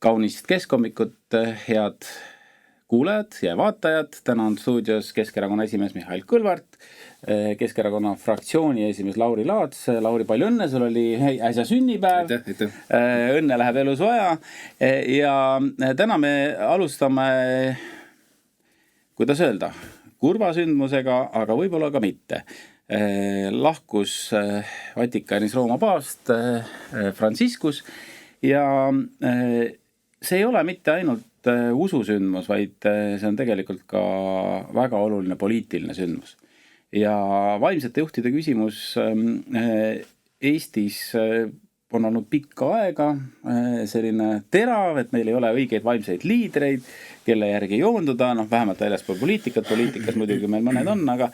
Kaunist keskhommikut, head kuulajad ja vaatajad. Täna on stuudios Keskerakonna esimees Mihhail Kõlvart, Keskerakonna fraktsiooni esimees Lauri Laats. Lauri, palju õnne, sul oli äsja sünnipäev. Aitäh. Õnne läheb elus vaja. Ja täna me alustame, kuidas öelda, kurva sündmusega, aga võib-olla ka mitte. Lahkus Vatikanis Rooma paavst Franciscus ja see ei ole mitte ainult ususündmus, vaid see on tegelikult ka väga oluline poliitiline sündmus. Ja vaimsete juhtide küsimus Eestis on olnud pikka aega selline terav, et meil ei ole õigeid vaimseid liidreid, kelle järgi joonduda, vähemalt väljaspool poliitikas muidugi meil mõned on, aga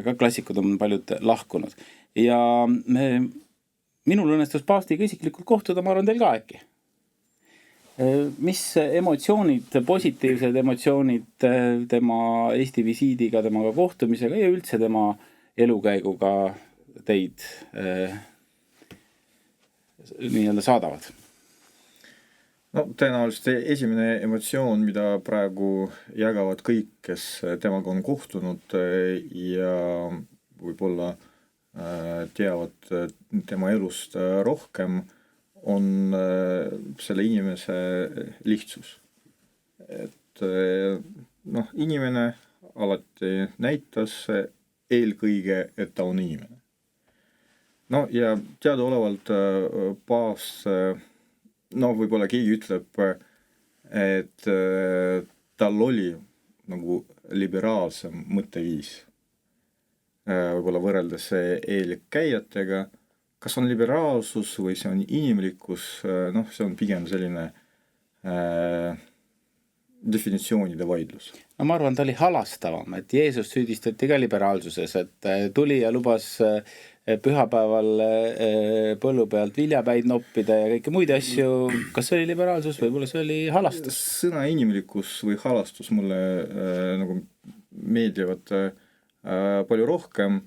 ka klassikud on paljud lahkunud. Ja minul õnnestus paavstiga isiklikult kohtuda, ma arvan teil ka äkki. Mis emotsioonid, positiivsed emotsioonid tema Eesti visiidiga, temaga kohtumisega ja üldse tema elukäiguga teid nii-öelda saadavad? No tõenäoliselt esimene emotsioon, mida praegu jagavad kõik, kes temaga on kohtunud ja võib-olla teavad tema elust rohkem, on selle inimese lihtsus. Et inimene alati näitas eelkõige, et ta on inimene. No ja teadaolevalt paavst, võib-olla keegi ütleb, et tal oli nagu liberaalsem mõtteviis. Võib-olla võrreldes eelkäijatega, kas on liberaalsus või see on inimlikkus, see on pigem selline definitsioonide vaidlus. No ma arvan, ta oli halastavam, et Jeesus süüdistati ka liberaalsuses, et tuli ja lubas pühapäeval põllu pealt viljapäid noppida ja kõike muid asju. Kas see oli liberaalsus, võib-olla see oli halastus? Sõna inimlikkus või halastus mulle nagu meeldivad palju rohkem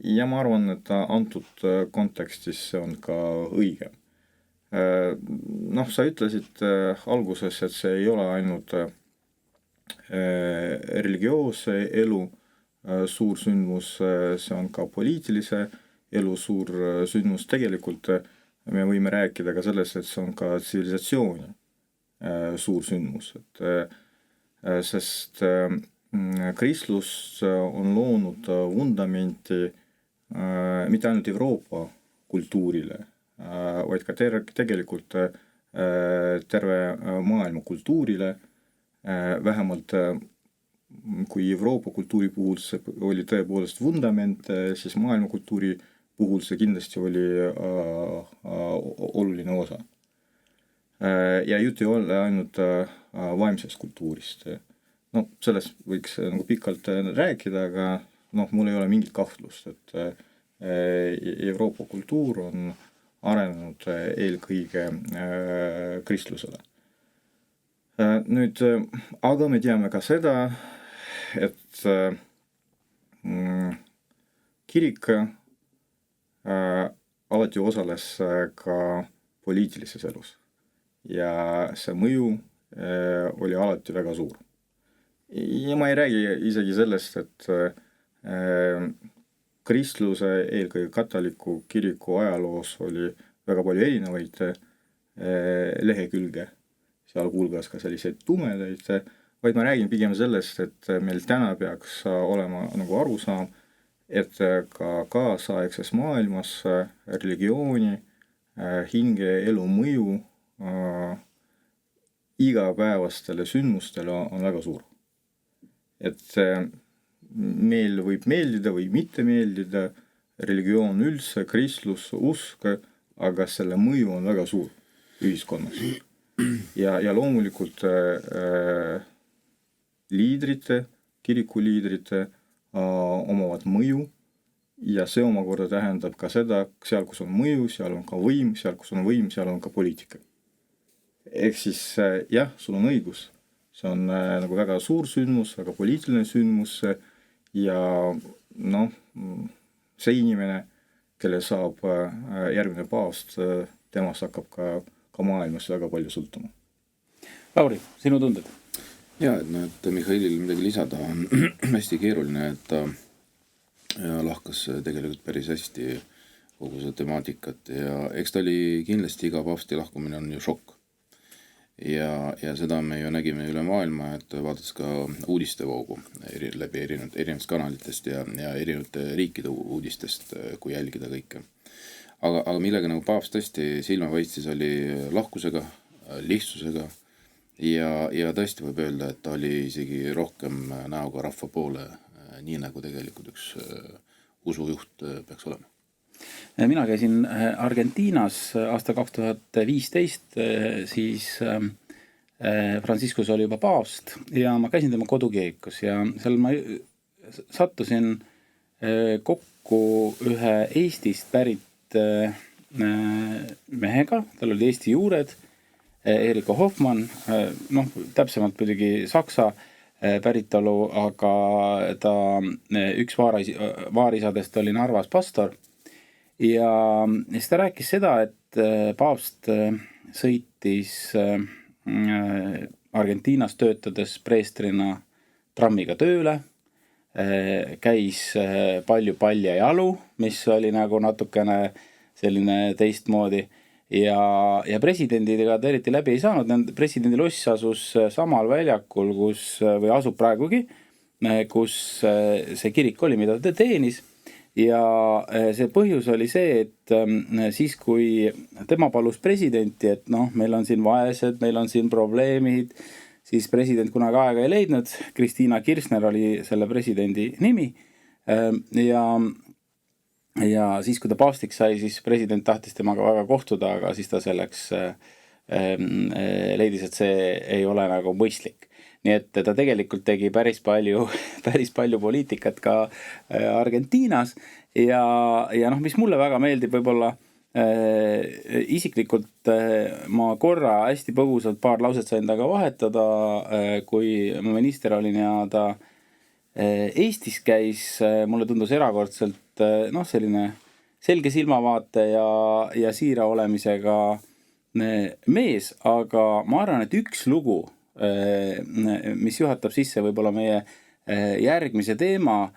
ja ma arvan, et antud kontekstis see on ka õige. Sa ütlesid alguses, et see ei ole ainult religioosse elu suur sündmus, see on ka poliitilise elu suur sündmus. Tegelikult me võime rääkida ka sellest, et see on ka tsivilisatsiooni suur sündmus. Sest kristlus on loonud vundamenti mitte ainult Euroopa kultuurile, vaid ka tegelikult terve maailma kultuurile. Vähemalt kui Euroopa kultuuri puhul see oli tõepoolest vundament, siis maailma kultuuri puhul see kindlasti oli oluline osa. Ja jutt ei ole ainult vaimsest kultuurist. Sellest võiks nagu pikalt rääkida, aga mul ei ole mingit kahtlust, et Euroopa kultuur on arenenud eelkõige kristlusele. Nüüd, aga me teame ka seda, et kirik alati osales ka poliitilises elus ja see mõju oli alati väga suur. Ja ma ei räägi isegi sellest, et kristluse, eelkõige katoliku kiriku ajaloos oli väga palju erinevaid lehekülge, sealhulgas ka selliseid tumedaid, vaid ma räägin pigem sellest, et meil täna peaks olema nagu arusaam, et ka kaasaegses maailmas religiooni, hinge elu mõju igapäevastele sündmustele on väga suur. Et meil võib meeldida või mitte meeldida religioon üldse, kristlus, usk, aga selle mõju on väga suur ühiskonnas. Ja loomulikult liidrite, kirikuliidrite omavad mõju ja see omakorda tähendab ka seda, seal kus on mõju, seal on ka võim, seal kus on võim, seal on ka poliitika. Ehk siis jah, sul on õigus. See on nagu väga suur sündmus, väga poliitiline sündmus ja see inimene, kelle saab järgmine paavst, temast hakkab ka ka maailmas väga palju sõltuma. Lauri, sinu tunded? Ja, et Mihhailil midagi lisada on hästi keeruline, et ta lahkas tegelikult päris hästi kogu see temaatikat ja eks ta oli kindlasti iga paavsti lahkumine on ju šokk. Ja seda me ju nägime üle maailma, et vaadates ka uudistevoogu läbi erinevatest kanalitest ja erinevate riikide uudistest, kui jälgida kõike. Aga millega nagu paavst tõesti silma paistis, oli lahkusega, lihtsusega ja tõesti võib öelda, et ta oli isegi rohkem näoga rahva poole, nii nagu tegelikult üks usujuht peaks olema. Mina käisin Argentiinas aasta 2015, siis Franciscus oli juba paavst ja ma käisin tema kodukirikus ja seal ma sattusin kokku ühe Eestist pärit mehega, tal oli Eesti juured, Eriko Hoffmann, täpsemalt muidugi Saksa päritolu, aga ta üks vaarisadest oli Narvas pastor. Ja siis ta rääkis seda, et paavst sõitis Argentiinas töötades preestrina trammiga tööle, käis palju palja jalu, mis oli nagu natukene selline teistmoodi ja presidendidega ta eriti läbi ei saanud. Presidendi loss asus samal väljakul, või asub praegugi, kus see kirik oli, mida ta teenis. Ja see põhjus oli see, et siis kui tema palus presidenti, et meil on siin vaesed, meil on siin probleemid, siis president kunagi aega ei leidnud, Kristiina Kirsner oli selle presidendi nimi ja siis kui ta paavstiks sai, siis president tahtis temaga väga kohtuda, aga siis ta selleks leidis, et see ei ole nagu mõistlik. Nii et ta tegelikult tegi päris palju poliitikat ka Argentiinas ja mis mulle väga meeldib võib-olla isiklikult ma korra hästi põgusalt paar lauset sain taga vahetada, kui ma minister olin ja ta Eestis käis, mulle tundus erakordselt selline selge silmavaate ja siira olemisega mees, aga ma arvan, et üks lugu, mis juhatab sisse võib-olla meie järgmise teema,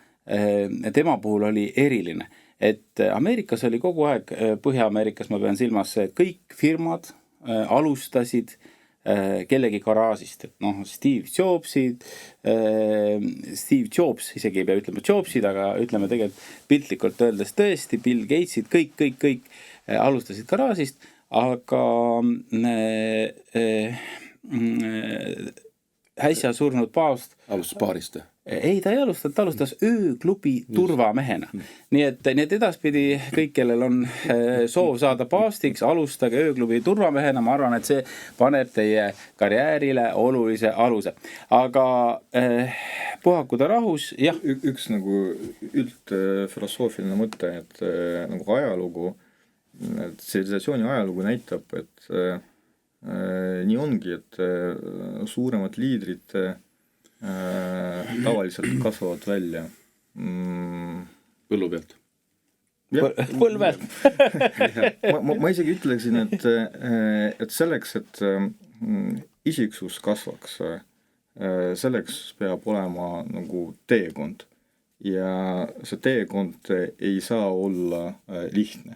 tema puhul oli eriline. Et Ameerikas oli kogu aeg, Põhja-Ameerikas ma pean silmas, et kõik firmad alustasid kellegi garaažist. Et Steve Jobs, isegi ei pea ütlema Jobsid, aga ütleme tegelikult piltlikult öeldes tõesti, Bill Gatesid, kõik alustasid garaažist, aga äsja surnud paavst alustas baarist. Ei, ta ei alustanud, ta alustas ööklubi turvamehena. Nii et edaspidi kõik, kellel on soov saada paavstiks, alustage ööklubi turvamehena. Ma arvan, et see paneb teie karjäärile olulise aluse. Aga puhakuda rahus, jah. Üks nagu üldfilosoofiline mõte, et nagu ajalugu, et tsivilisatsiooni ajalugu näitab, et nii ongi, et suuremad liidrid tavaliselt kasvavad välja põllu pealt. Põlvelt. ma isegi ütleksin, et selleks, et isiksus kasvaks, selleks peab olema nagu teekond ja see teekond ei saa olla lihtne.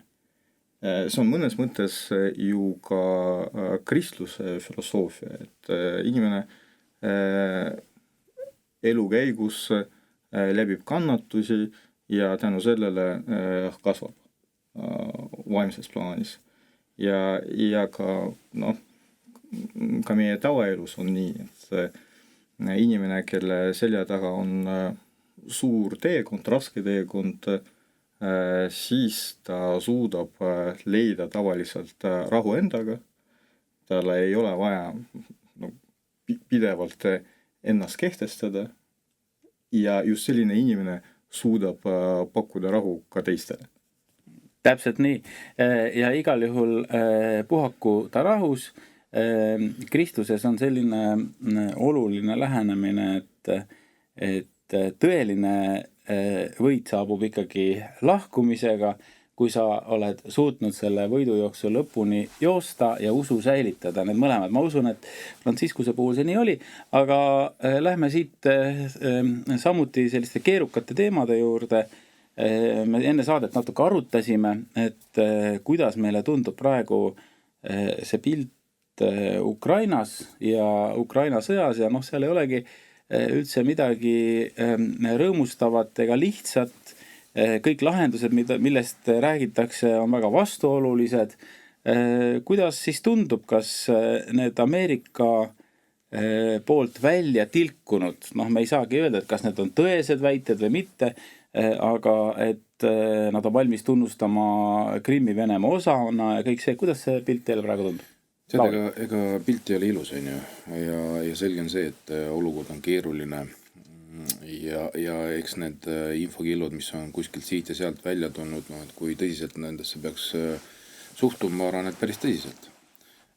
See on mõnes mõttes ju ka kristluse filosoofia, et inimene elu käigus läbib kannatusi ja tänu sellele kasvab vaimses plaanis. Ja ka meie tavaelus on nii, et inimene, kelle selja taga on suur teekond, raske teekond, siis ta suudab leida tavaliselt rahu endaga. Talle ei ole vaja pidevalt ennast kehtestada ja just selline inimene suudab pakkuda rahu ka teistele. Täpselt nii. Ja igal juhul puhakuda rahus. Kristuses on selline oluline lähenemine, et tõeline võit saabub ikkagi lahkumisega, kui sa oled suutnud selle võidujooksu lõpuni joosta ja usu säilitada, need mõlemad. Ma usun, et Franciscuse puhul see nii oli, aga lähme siit samuti selliste keerukate teemade juurde. Me enne saadet natuke arutasime, et kuidas meile tundub praegu see pilt Ukrainas ja Ukraina sõjas ja seal ei olegi üldse midagi rõõmustavat ega lihtsat. Kõik lahendused, millest räägitakse, on väga vastuolulised. Kuidas siis tundub, kas need Ameerika poolt välja tilkunud, me ei saagi öelda, et kas need on tõesed väited või mitte, aga et nad on valmis tunnustama Krimmi Venemaa osana ja kõik see, kuidas see pilt teile praegu tundub? Ega pilt ei ole ilus, on ju, ja selge on see, et olukord on keeruline ja eks need infokillud, mis on kuskilt siit ja sealt välja tulnud, et kui tõsiselt nendesse peaks suhtuma, ma arvan, et päris tõsiselt.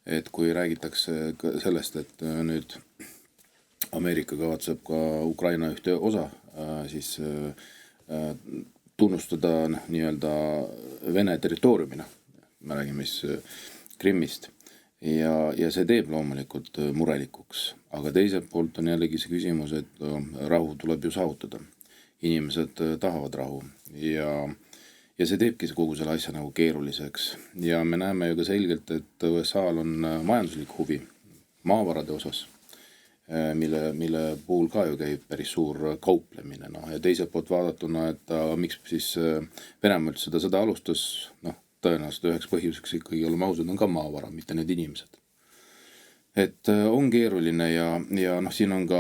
Et kui räägitakse sellest, et nüüd Ameerika kavatseb ka Ukraina ühte osa siis tunnustada nii-öelda Vene territooriumina, me räägime siis Krimmist, ja see teeb loomulikult murelikuks, aga teiselt poolt on jällegi see küsimus, et rahu tuleb ju saavutada. Inimesed tahavad rahu ja see teebki kogu selle asja nagu keeruliseks ja me näeme ju ka selgelt, et USA-l on majanduslik huvi maavarade osas, mille puhul ka ju käib päris suur kauplemine, ja teiselt poolt vaadatuna, et miks siis Venemaa üldse seda sõda alustas, tõenäoliselt üheks põhjuseks ikkagi oleme ausad, on ka maavara, mitte need inimesed. Et on keeruline ja siin on ka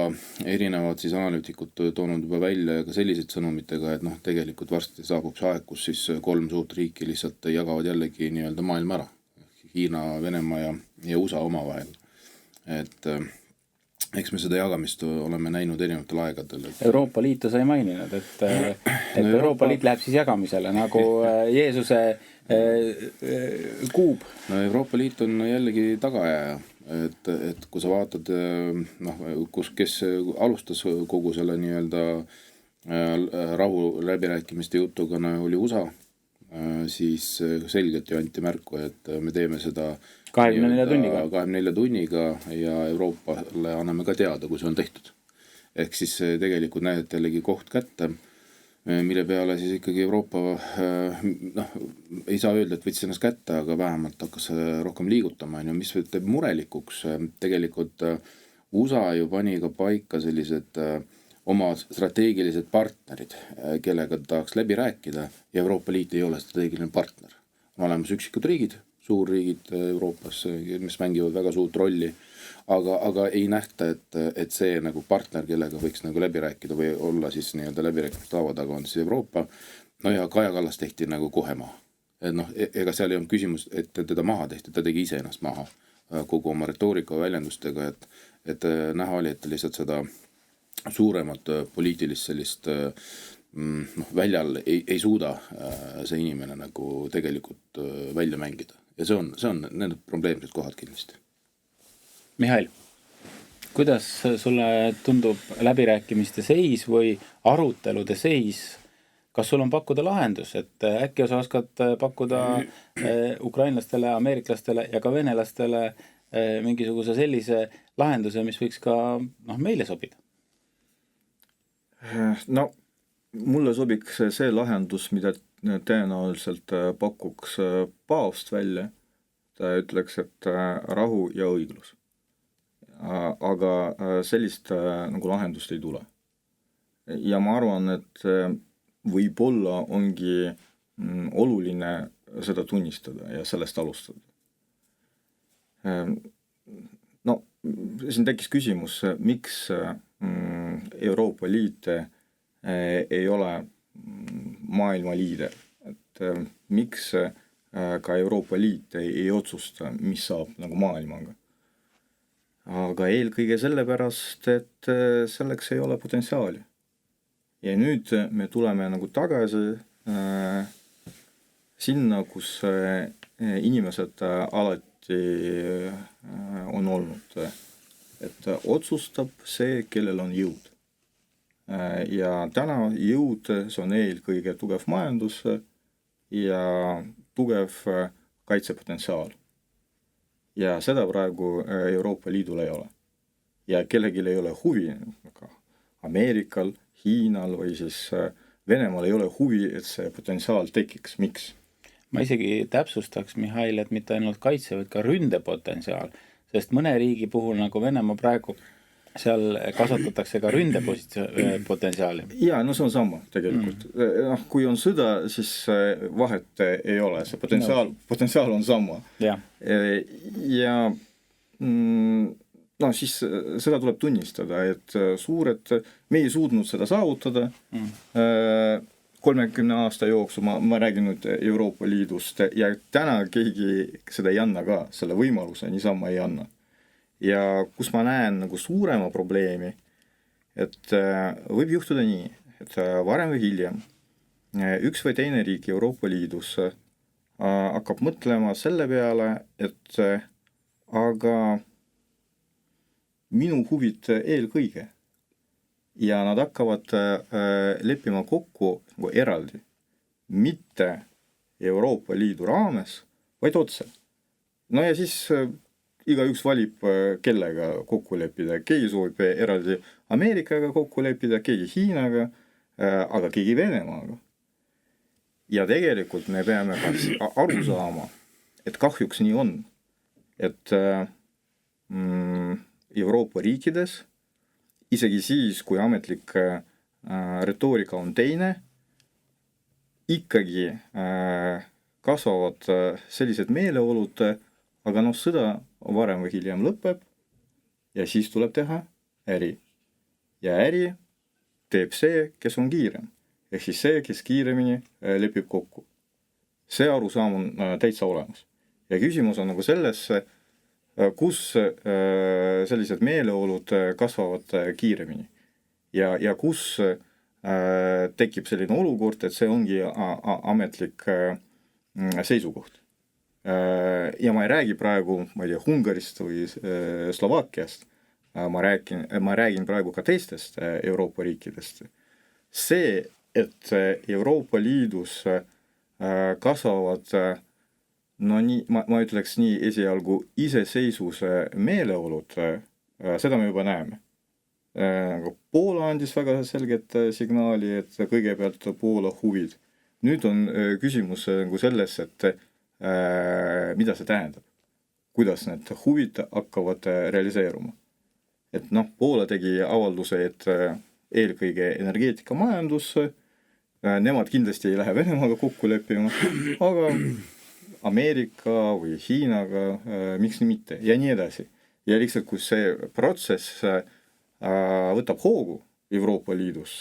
erinevad siis analüütikud toonud juba välja ka sellised sõnumitega, et tegelikult varsti saabub see aeg, kus siis 3 suurt riiki lihtsalt jagavad jällegi nii-öelda maailma ära. Hiina, Venemaa ja USA omavahel. Et eks me seda jagamist oleme näinud erinevatel aegadel. Euroopa Liitu sai maininud, et Euroopa Liit läheb siis jagamisele nagu Jeesuse kuub. Euroopa Liit on jällegi tagaajaja, et kui sa vaatad, kes alustas kogu selle nii-öelda rahu läbirääkimiste jutuga oli USA, siis selgelt ju anti märku, et me teeme seda 24 tunniga ja Euroopale anname ka teada, kui see on tehtud. Ehk siis tegelikult näidati jällegi koht kätte, mille peale siis ikkagi Euroopa ei saa öelda, et võttis ennast kätte, aga vähemalt hakkas rohkem liigutama, mis teeb murelikuks. Tegelikult USA ju pani ka paika sellised oma strateegilised partnerid, kellega tahaks läbi rääkida ja Euroopa Liit ei ole strateegiline partner. On olemas üksikud riigid, suurriigid Euroopas, mis mängivad väga suurt rolli, aga ei nähta, et see nagu partner, kellega võiks nagu läbi rääkida või olla siis nii-öelda läbirääkimiste laua taga on siis Euroopa. Ja Kaja Kallas tehti nagu kohe maha. Et ega seal ei olnud küsimus, et teda maha tehti, ta tegi ise ennast maha kogu oma retoorika väljendustega, et näha oli, et lihtsalt seda suuremat poliitilist sellist väljal ei suuda see inimene nagu tegelikult välja mängida. Ja see on need probleemsed kohad kindlasti. Mihhail, kuidas sulle tundub läbirääkimiste seis või arutelude seis? Kas sul on pakkuda lahendus, et äkki sa oskad pakkuda ukrainlastele, ameeriklastele ja ka venelastele mingisuguse sellise lahenduse, mis võiks ka meile sobida? Mulle sobiks see lahendus, mida tõenäoliselt pakuks paavst välja. Ta ütleks, et rahu ja õiglus. Aga sellist nagu lahendust ei tule. Ja ma arvan, et võib-olla ongi oluline seda tunnistada ja sellest alustada. Siin tekkis küsimus, miks Euroopa Liit ei ole maailma liider. Et miks ka Euroopa Liit ei otsusta, mis saab nagu maailmaga. Aga eelkõige sellepärast, et selleks ei ole potentsiaali. Ja nüüd me tuleme nagu tagasi sinna, kus inimesed alati on olnud. Et otsustab see, kellel on jõud. Ja täna jõud, see on eelkõige tugev majandus ja tugev kaitsepotentsiaal. Ja seda praegu Euroopa Liidul ei ole. Ja kellelgi ei ole huvi, Ameerikal, Hiinal või siis Venemaal ei ole huvi, et see potentsiaal tekiks. Miks? Ma isegi täpsustaks, Mihhail, et mitte ainult kaitse, vaid ka ründepotentsiaal, sest mõne riigi puhul nagu Venemaa praegu seal kasvatatakse ka ründepotentsiaali. Jaa, no see on sama tegelikult. Kui on sõda, siis vahet ei ole, see potentsiaal on sama. Ja siis seda tuleb tunnistada, et me ei suutnud seda saavutada 30 aasta jooksul, ma räägin nüüd Euroopa Liidust, ja täna keegi seda ei anna ka, selle võimaluse niisama ei anna. Ja kus ma näen nagu suurema probleemi, et võib juhtuda nii, et varem või hiljem üks või teine riik Euroopa Liidus hakkab mõtlema selle peale, et aga minu huvid eelkõige. Ja nad hakkavad leppima kokku nagu eraldi, mitte Euroopa Liidu raames, vaid otse. No ja siis igaüks valib kellega kokku leppida. Keegi soovib eraldi Ameerikaga kokku leppida, keegi Hiinaga, aga keegi Venemaaga. Ja tegelikult me peame aru saama, et kahjuks nii on, et Euroopa riikides, isegi siis, kui ametlik retoorika on teine, ikkagi kasvavad sellised meeleolud, aga sõda varem või hiljem lõpeb ja siis tuleb teha äri. Ja äri teeb see, kes on kiirem. Ehk siis see, kes kiiremini lepib kokku. See arusaam on täitsa olemas. Ja küsimus on nagu selles, kus sellised meeleolud kasvavad kiiremini. Ja kus tekib selline olukord, et see ongi ametlik seisukoht. Ja ma ei räägi praegu, ma ei tea, Ungarist või Slovakkiast, ma räägin praegu ka teistest Euroopa riikidest. See, et Euroopa Liidus kasvavad, ma ütleks nii esialgu iseseisvuse meeleolud, seda me juba näeme. Poola andis väga selget signaali, et kõigepealt Poola huvid. Nüüd on küsimus selles, et mida see tähendab, kuidas need huvid hakkavad realiseeruma. Et Poola tegi avalduse, et eelkõige energeetika majandus, nemad kindlasti ei lähe Venemaaga kokku leppima, aga Ameerika või Hiinaga, miks nii mitte, ja nii edasi. Ja lihtsalt, kui see protsess võtab hoogu Euroopa Liidus,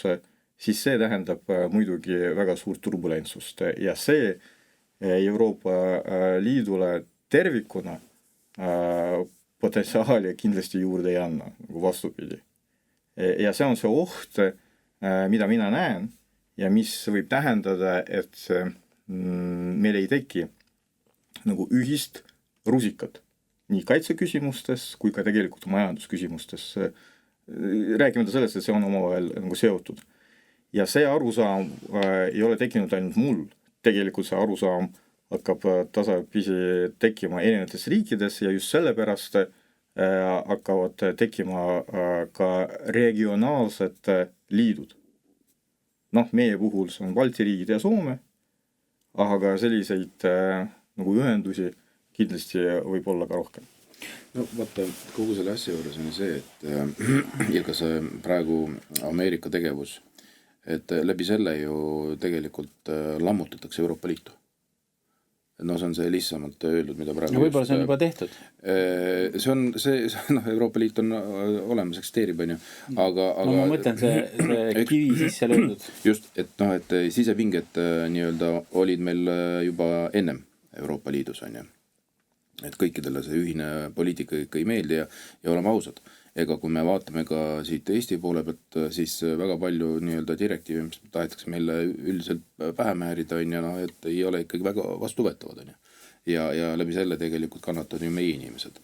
siis see tähendab muidugi väga suurt turbulentsust ja see Euroopa Liidule tervikuna potentsiaali kindlasti juurde ei anna, nagu vastupidi. Ja see on see oht, mida mina näen ja mis võib tähendada, et meil ei teki nagu ühist rusikat nii kaitseküsimustes kui ka tegelikult majandusküsimustes. Rääkimata sellest, et see on omavahel nagu seotud. Ja see arusaam ei ole tekkinud ainult mul. Tegelikult see arusaam hakkab tasapisi tekkima erinevates riikides ja just sellepärast hakkavad tekkima ka regionaalsed liidud. Meie puhul see on Balti riigid ja Soome, aga selliseid nagu ühendusi kindlasti võib olla ka rohkem. No vaata, kogu selle asja juures on see, et ja ka see praegu Ameerika tegevus, et läbi selle ju tegelikult lammutatakse Euroopa Liitu. See on see lihtsamalt öeldud, mida praegu... Ja võib-olla see on juba tehtud. Euroopa Liit on olemas, eksisteerib, aga... No ma mõtlen see kivi sisse löödud. Just, et sisepinged nii-öelda olid meil juba ennem Euroopa Liidus, et kõikidele see ühine poliitika ikka ei meeldi ja oleme ausad. Ega kui me vaatame ka siit Eesti poole pealt, siis väga palju nii-öelda direktiivi, mis tahetakse meile üldiselt pähe määrida, et ei ole ikkagi väga vastuvõetavad. Ja läbi selle tegelikult kannatavad ju meie inimesed.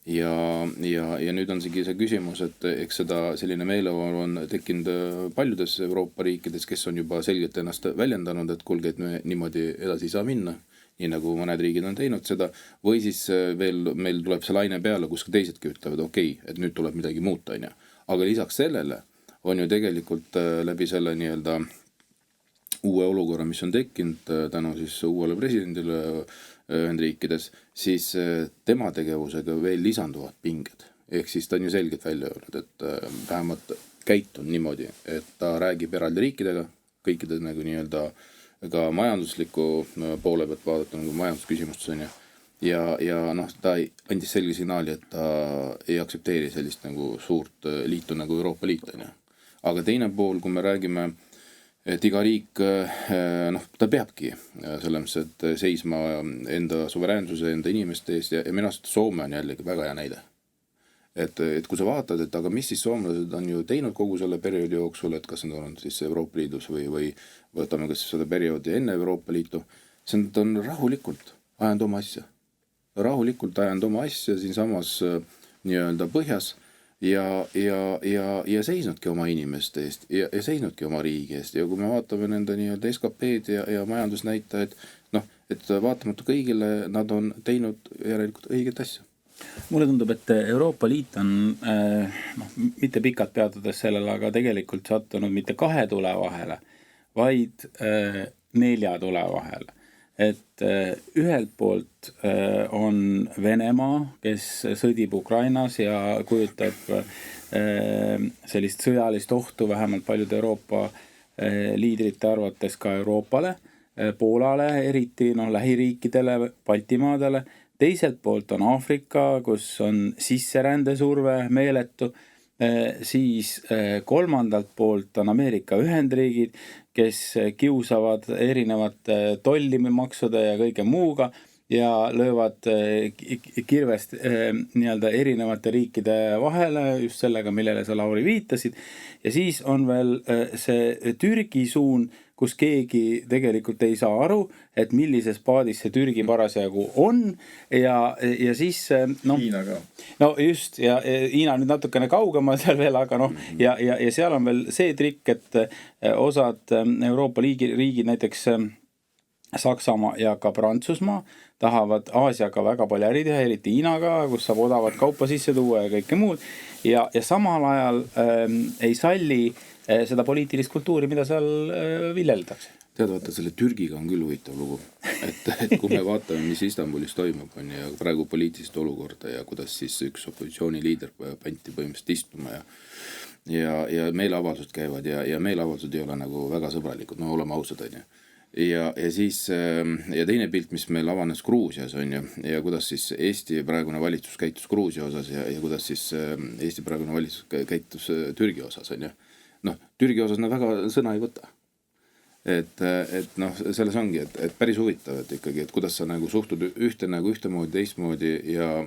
ja nüüd on see küsimus, et eks seda selline meeleolu on tekkinud paljudes Euroopa riikides, kes on juba selgelt ennast väljendanud, et kuulge, et me niimoodi edasi ei saa minna, nii nagu mõned riigid on teinud seda, või siis veel meil tuleb see laine peale, kus ka teisedki ütlevad, okei, et nüüd tuleb midagi muuta, on ju. Aga lisaks sellele on ju tegelikult läbi selle nii-öelda uue olukorra, mis on tekkinud tänu siis uuele presidendile Ühendriikides, siis tema tegevusega veel lisanduvad pinged. Ehk siis ta on ju selgelt välja öelnud, et vähemalt käitun niimoodi, et ta räägib eraldi riikidega, kõikide nagu nii-öelda ka majandusliku poole pealt vaadata nagu majandusküsimustes on ja noh, ta andis selge signaali, et ta ei aktsepteeri sellist nagu suurt liitu nagu Euroopa Liit on ju. Aga teine pool, kui me räägime, et iga riik, noh, ta peabki selles, et seisma enda suveräänsuse, enda inimeste eest ja minu arust Soome on jällegi väga hea näide. Et kui sa vaatad, et aga mis siis soomlased on ju teinud kogu selle perioodi jooksul, et kas nad on siis Euroopa Liidus või võtame kas seda perioodi enne Euroopa Liitu, see on rahulikult ajanud oma asja. Rahulikult ajanud oma asja siinsamas nii-öelda põhjas ja seisnudki oma inimeste eest ja seisnudki oma riigi eest ja kui me vaatame nende nii-öelda SKP-d ja majandusnäitajaid, noh, et vaatamata kõigile nad on teinud järelikult õiget asja. Mulle tundub, et Euroopa Liit on mitte pikalt peatudes sellele, aga tegelikult sattunud mitte 2 tule vahele, vaid 4 tule vahele. Et ühelt poolt on Venemaa, kes sõdib Ukrainas ja kujutab sellist sõjalist ohtu vähemalt paljude Euroopa liidrite arvates ka Euroopale, Poolale, eriti lähiriikidele, Baltimaadele. Teiselt poolt on Aafrika, kus on sisserändesurve meeletu, siis kolmandalt poolt on Ameerika Ühendriigid, kes kiusavad erinevate tollimaksude ja kõige muuga ja löövad kirvest nii-öelda erinevate riikide vahele, just sellega, millele sa, Lauri, viitasid. Ja siis on veel see Türgi suun, kus keegi tegelikult ei saa aru, et millises paadis see Türgi parasjagu on ja siis Hiina ka. No just, ja Hiina nüüd natukene kaugemal seal veel, aga ja seal on veel see trikk, et osad Euroopa riigid, näiteks Saksamaa ja ka Prantsusmaa tahavad Aasiaga väga palju äri teha, eriti Hiinaga, kus saab odavat kaupa sisse tuua ja kõike muud ja samal ajal ei salli seda poliitilist kultuuri, mida seal viljeldakse. Tead, vaata, selle Türgiga on küll huvitav lugu, et kui me vaatame, mis Istanbulis toimub on ja praegu poliitilist olukorda ja kuidas siis üks opositsiooniliider panti põhimõtteliselt istuma ja meeleavaldused käivad ja meeleavaldused ei ole nagu väga sõbralikud, no oleme ausad on ju. Ja siis ja teine pilt, mis meil avanes Gruusias on ju ja kuidas siis Eesti praegune valitsus käitus Gruusia osas ja kuidas siis Eesti praegune valitsus käitus Türgi osas on ju. Noh, Türgi osas nad väga sõna ei võta. Et noh, selles ongi, et päris huvitav, et ikkagi, et kuidas sa nagu suhtud ühtemoodi, teistmoodi ja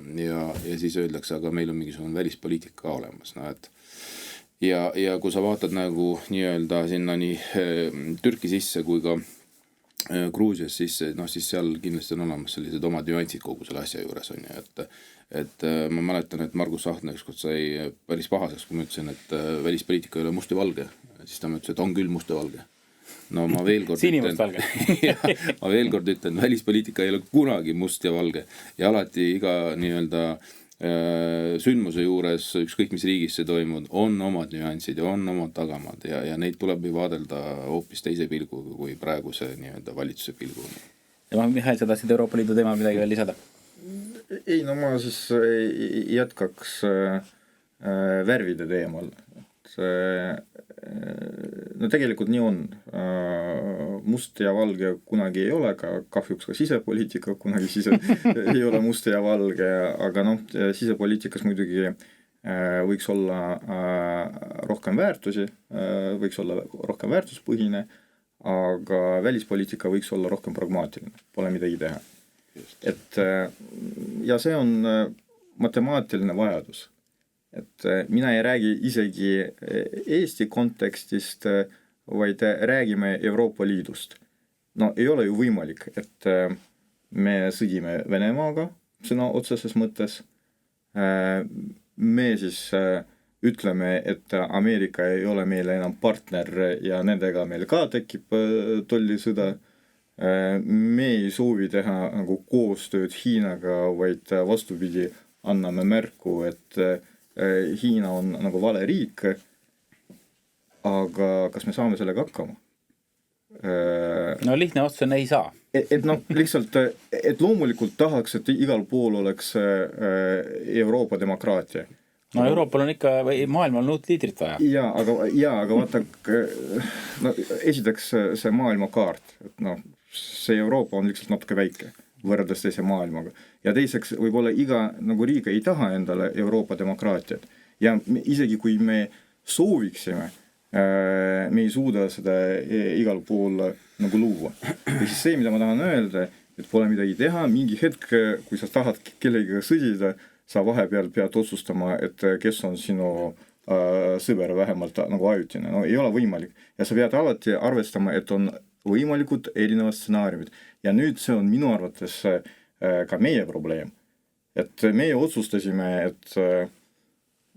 siis öeldakse, aga meil on mingisugune välispoliitika ka olemas. No, et ja kui sa vaatad nagu nii-öelda sinna nii Türki sisse kui ka Gruusias sisse, noh siis seal kindlasti on olemas sellised omad nüansid kogu selle asja juures on ju, et ma mäletan, et Margus Tsahkna ükskord sai päris pahaseks, kui ma ütlesin, et välispoliitika ei ole must ja valge, siis ta ütles, et on küll must ja valge. No ma veel kord ma veel kord ütlen, välispoliitika ei ole kunagi must ja valge ja alati iga nii-öelda sündmuse juures, ükskõik mis riigis see toimub, on omad nüansid ja on omad tagamad ja neid tuleb vaadelda hoopis teise pilgu kui praeguse nii-öelda valitsuse pilgu. Ja Mihhail, sa tahtsid Euroopa Liidu teemal midagi veel lisada? Ei, no ma siis jätkaks värvide teemal. No tegelikult nii on. Must ja valge kunagi ei ole, kahjuks ka sisepoliitika kunagi ei ole must ja valge, aga sisepoliitikas muidugi võiks olla rohkem väärtusi, võiks olla rohkem väärtuspõhine, aga välispoliitika võiks olla rohkem pragmaatiline, pole midagi teha. Et, ja see on matemaatiline vajadus. Et mina ei räägi isegi Eesti kontekstist, vaid räägime Euroopa Liidust. No ei ole ju võimalik, et me sõdime Venemaaga sõna otseses mõttes. me siis ütleme, et Ameerika ei ole meile enam partner ja nendega meil ka tekib tollisõda. Me ei soovi teha nagu koostööd Hiinaga, vaid vastupidi, anname märku, et Hiina on nagu vale riik, aga kas me saame sellega hakkama? No lihtne vastus on ei saa. Et noh, lihtsalt, et loomulikult tahaks, et igal pool oleks Euroopa demokraatia. No Euroopal on ikka, või maailmal on uut liidrit vaja. Aga vaata, no, esiteks see maailmakaart, et noh, see Euroopa on lihtsalt natuke väike võrreldes teise maailmaga. Ja teiseks võib-olla iga nagu riik ei taha endale Euroopa demokraatiat. Ja isegi kui me sooviksime, me ei suuda seda igal pool nagu luua. Ja siis see, mida ma tahan öelda, et pole midagi teha, mingi hetk, kui sa tahad kellegiga sõdida, sa vahepeal pead otsustama, et kes on sinu sõber vähemalt nagu ajutine. No ei ole võimalik. Ja sa pead alati arvestama, et on võimalikud erinevad stsenaariumid. Ja nüüd see on minu arvates ka meie probleem. Et meie otsustasime, et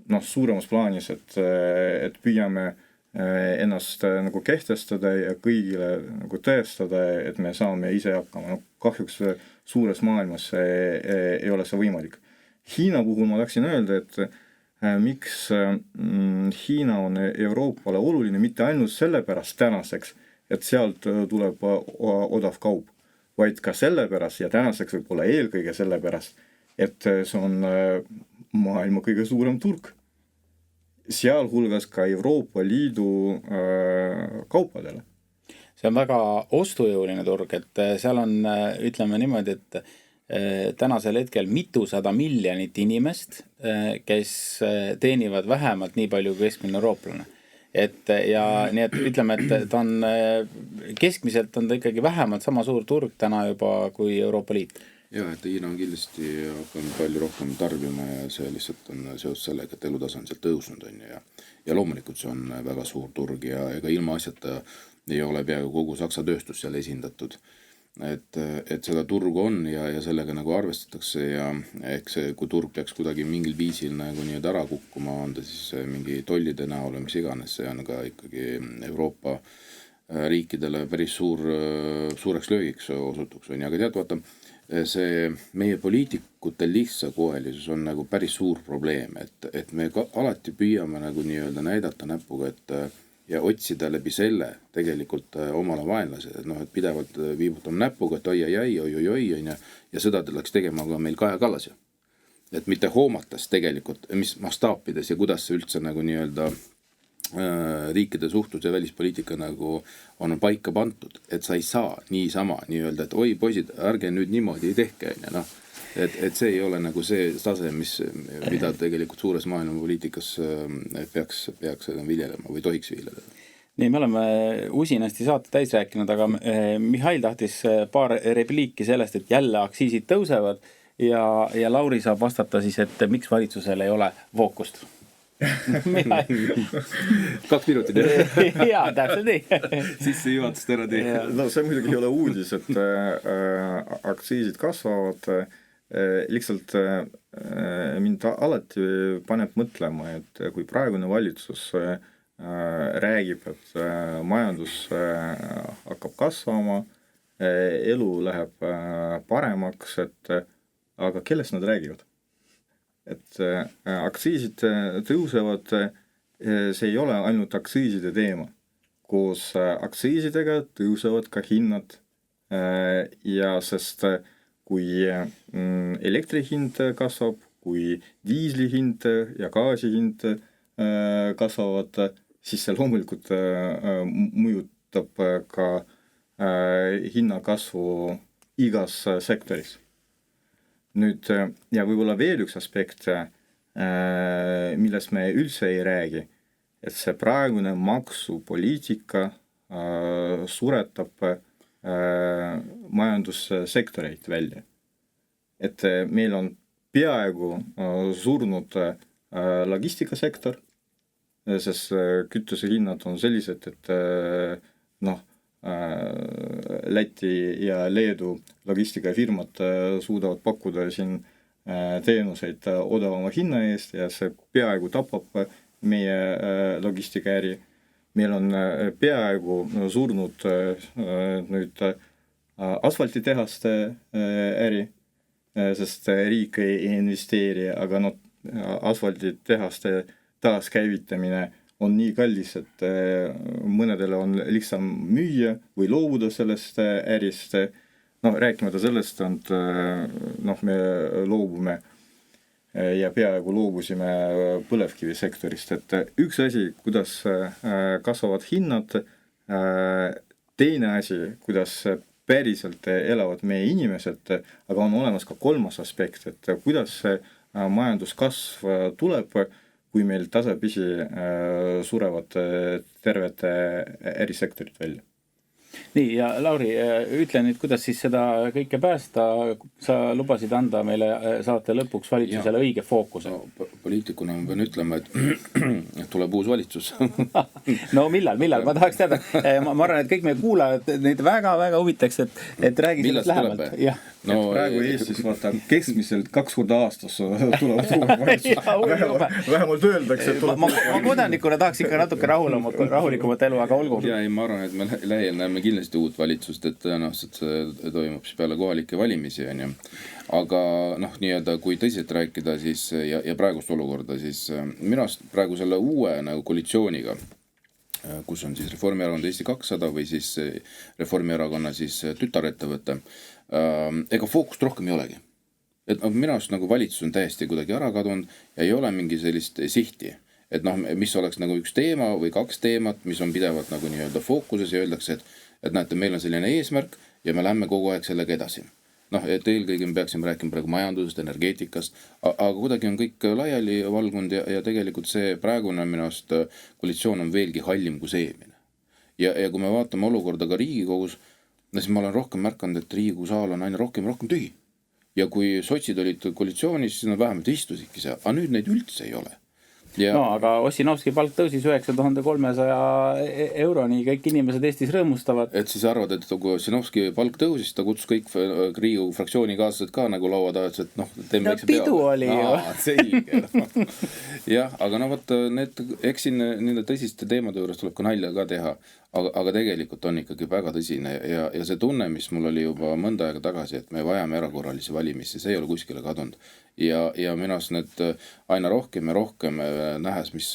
noh, suuremas plaanis, et püüame ennast nagu kehtestada ja kõigile nagu tõestada, et me saame ise hakkama. No, kahjuks suures maailmas ei ole see võimalik. Hiina puhul ma tahtsin öelda, et miks Hiina on Euroopale oluline mitte ainult sellepärast tänaseks, et sealt tuleb odav kaup, vaid ka sellepärast ja tänaseks võib-olla eelkõige sellepärast, et see on maailma kõige suurem turg. Sealhulgas ka Euroopa Liidu kaupadele. See on väga ostujõuline turg, et seal on, ütleme niimoodi, et tänasel hetkel mitusada miljonit inimest, kes teenivad vähemalt nii palju kui keskmine eurooplane. Et ja nii, et ütleme, et ta on keskmiselt on ta ikkagi vähemalt sama suur turg täna juba kui Euroopa Liit. Jah, et Hiina on kindlasti hakanud palju rohkem tarbima ja see lihtsalt on seos sellega, et elutase on seal tõusnud on ja loomulikult see on väga suur turg ja ega ilma asjata ei ole peaaegu kogu Saksa tööstus seal esindatud. Et seda turgu on ja sellega nagu arvestatakse ja ehk see, kui turg peaks kuidagi mingil viisil nagu nii ära kukkuma, on ta siis mingi tollide näol või mis iganes, see on ka ikkagi Euroopa riikidele päris suureks löögiks osutuks. Aga tead, vaata, see meie poliitikute lihtsakoelisus on nagu päris suur probleem, et me alati püüame nagu nii-öelda näidata näpuga, ja otsida läbi selle tegelikult omale vaenlased, et noh, et pidevalt viibutam näpuga, et oi, ja seda tuleks tegema ka meil Kaja Kallas ju. Et mitte hoomatas tegelikult, mis mastaapides ja kuidas see üldse nagu nii-öelda riikide suhtlus ja välispoliitika nagu on paika pantud, et sa ei saa niisama nii-öelda, et oi poisid, ärge nüüd niimoodi ei tehke, noh. Et see ei ole nagu see tase, mida tegelikult suures maailmapoliitikas peaks viljelema või tohiks viljeleda. Nii, me oleme usinasti saate täis rääkinud, aga Mihhail tahtis paar repliiki sellest, et jälle aktsiisid tõusevad ja Lauri saab vastata siis, et miks valitsusel ei ole fookust. 2 minutit. Jaa, täpselt nii. Sisse juhatust ära tee. No see muidugi ei ole uudis, et aktsiisid kasvavad. Lihtsalt mind alati paneb mõtlema, et kui praegune valitsus räägib, et majandus hakkab kasvama, elu läheb paremaks, aga kellest nad räägivad? Et aktsiisid tõusevad, see ei ole ainult aktsiiside teema. Koos aktsiisidega tõusevad ka hinnad ja sest kui elektri hind kasvab, kui diisli hind ja gaasi hind kasvavad, siis see loomulikult mõjutab ka hinnakasvu igas sektoris. Nüüd, ja võib-olla veel üks aspekt, millest me üldse ei räägi, et see praegune maksupoliitika suretab majandussektoreid välja. Et meil on peaaegu surnud logistikasektor, sest kütuse hinnad on sellised, et noh, Läti ja Leedu logistikafirmad suudavad pakkuda siin teenuseid odavama hinna eest ja see peaaegu tapab meie logistikaäri. Meil on peaaegu surnud nüüd asfaltitehaste äri, sest riik ei investeeri, aga asfaltitehaste taaskäivitamine on nii kallis, et mõnedele on lihtsam müüa või loobuda sellest ärist. Rääkimata sellest, et me loobume ja peaaegu loobusime põlevkivisektorist, et üks asi, kuidas kasvavad hinnad, teine asi, kuidas päriselt elavad meie inimesed, aga on olemas ka kolmas aspekt, et kuidas majanduskasv tuleb, kui meil tasapisi surevad terved ärisektorid välja. Nii, ja Lauri, ütle nüüd, kuidas siis seda kõike päästa, sa lubasid anda meile saate lõpuks valitsusele õige fookuse. Poliitikuna ma pean ütlema, et tuleb uus valitsus. No millal, ma tahaks teada, ma arvan, et kõik meie kuulajad neid väga-väga huvitaks, et räägi sellest lähemalt. No, praegu Eestis vaata keskmiselt 2 korda aastas tulevad uue valitsus. Vähemalt öeldakse, et tuleb. Ma kodanikuna tahaks ikka natuke rahulikumat elu, aga olgu. Ja ma arvan, et me lähiajal näeme kindlasti uut valitsust, et tõenäoliselt see toimub siis peale kohalikke valimisi. Aga nii-öelda kui tõsiselt rääkida siis, ja praegust olukorda, siis minu arust praegu selle uue koalitsiooniga, kus on siis Reformierakond Eesti 200 või siis Reformierakonna siis tütarettevõte, ega fookust rohkem ei olegi. Et minu arust valitsus on täiesti kuidagi ära kadunud ja ei ole mingi sellist sihti. Et mis oleks üks teema või 2 teemat, mis on pidevalt nii-öelda fookuses ja öeldakse, et näete, meil on selline eesmärk ja me lähme kogu aeg sellega edasi. Et eelkõige me peaksime rääkima praegu majandusest, energeetikast, aga kuidagi on kõik laiali valgunud ja tegelikult see praegune minu arust koalitsioon on veelgi hallim kui see eelmine. Ja kui me vaatame olukorda ka Riigikogus, siis ma olen rohkem märkanud, et Riigikogu saal on aina rohkem tühi. Ja kui sotsid olid koalitsioonis, siis nad vähemalt istusidki seal, aga nüüd neid üldse ei ole. Aga Ossinovski palk tõusis 9300 euroni, kõik inimesed Eestis rõõmustavad. Et siis arvad, et kui Ossinovski palk tõusis, ta kutsus kõik Riigikogu fraktsiooni kaaslased ka laua taha, et teeme väikse pidu oli ju. Selge. Jah, aga eks siin nende tõsiste teemade juures tuleb ka nalja ka teha, aga tegelikult on ikkagi väga tõsine ja see tunne, mis mul oli juba mõnda aega tagasi, et me vajame erakorralisi valimisi, see ei ole kuskile kadunud. Ja minu arust need aina rohkem ja rohkem nähes, mis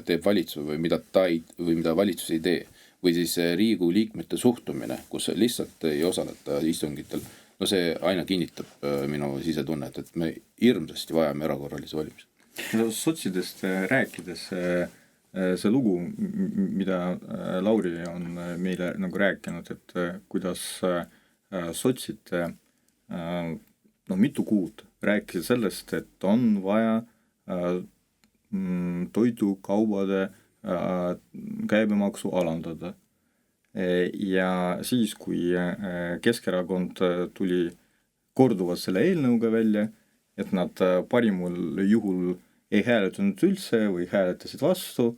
teeb valitsus või mida valitsus ei tee. Või siis Riigikogu liikmete suhtumine, kus lihtsalt ei osaleta istungitel. See aina kinnitab minu sisetunnet, et me hirmsasti vajame erakorralisi valimisi. Sotsidest rääkides see lugu, mida Lauri on meile rääkinud, et kuidas sotsid mitu kuud rääkisid sellest, et on vaja toidukaubade käibemaksu alandada. Ja siis, kui Keskerakond tuli korduvalt selle eelnõuga välja, et nad parimul juhul ei hääletanud üldse või hääletasid vastu,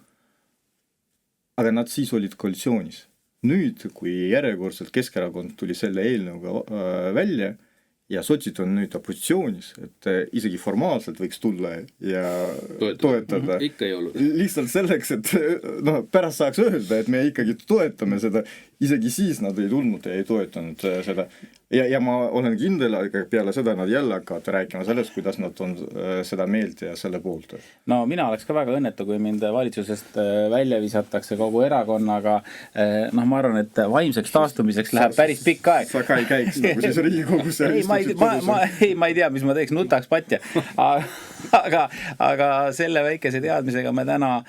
aga nad siis olid koalitsioonis. Nüüd, kui järjekordselt Keskerakond tuli selle eelnõuga välja ja sotsid on nüüd opositsioonis, et isegi formaalselt võiks tulla ja toetada. Ikka ei olnud. Lihtsalt selleks, et pärast saaks öelda, et me ikkagi toetame seda, isegi siis nad ei tulnud ja ei toetanud seda. Ja ma olen kindel, aga peale seda nad jälle hakkavad rääkima sellest, kuidas nad on seda meelt ja selle poolt. No mina oleks ka väga õnnetu, kui mind valitsusest välja visatakse kogu erakonnaga. Ma arvan, et vaimseks taastumiseks läheb päris pikk aeg. Sa ka ei käiks nagu siis Riigikogus. Ma ei tea, mis ma teeks, nutaks patja. Aga selle väikese teadmisega me täna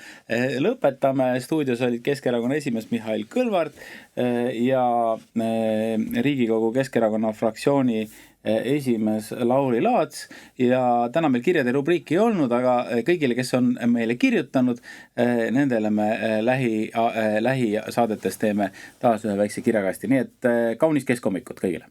lõpetame. Stuudios olid Keskerakonna esimees Mihhail Kõlvart ja Riigikogu Keskerakonna fraktsiooni esimees Lauri Laats ja täna meil kirjade rubriiki ei olnud, aga kõigile, kes on meile kirjutanud, nendele me lähi saadetes teeme taas ühe väikse kirjakasti. Nii et kaunist keskhommikut kõigile!